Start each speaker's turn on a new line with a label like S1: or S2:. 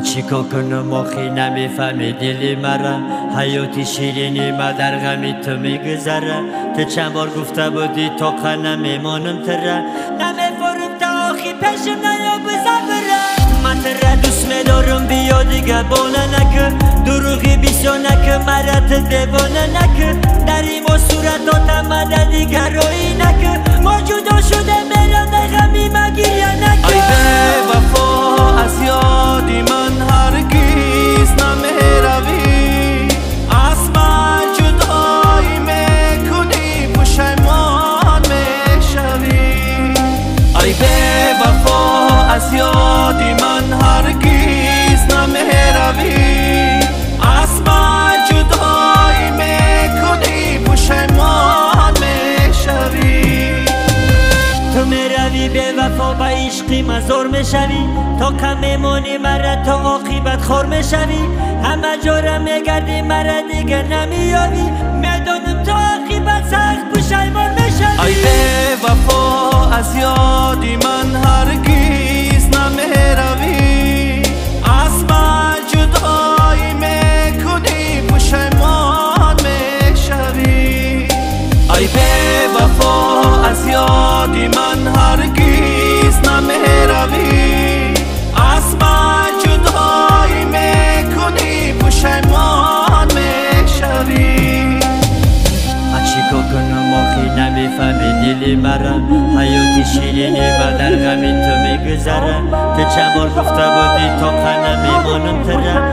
S1: چیکار کنم آخی نمیفهمی دلی مرا حیاتی شیرینی ما در غمی تو میگذره تو چند بار گفته بودی تا قنه میمانم تره نمیفارم تا آخی پیشم نیا بزبره من تره دوست میدارم بیا دیگه بانه نکه دروغی بیسا نکه مرت دیوانه نکه در این با صورتات مده دیگه روی نکه ما جدا شده میرم در غمی مگیریه نکه
S2: ای به وفا از یادی من هرگیز نمیروی از من جدایی میکنی پشیمان میشوی ای به وفا از یادی من هرگیز نمیروی از من جدایی میکنی پشیمان میشوی
S1: تو میروی به وفا با عشقی مزار میشوی تا کم میمونی مرا تا عاقبت خور میشوی همه جا میگردی مرا دیگه نمیابی میدانم تا عاقبت سخت پشیمان میشوی
S2: ای به وفا از یادی من هرگیز نمیروی از من جدایی میکنی پشیمان میشوی ای به وفا از یادی من هرگیز نمیروی از من جدایی میکنی پشیمان میشوی
S1: چیکار کنم آخی نمیفهمی دلی مرا حیاتی شیرینی ما در غمی تو میگذره تو چند بار گفته بودی تا قنه میمانم تره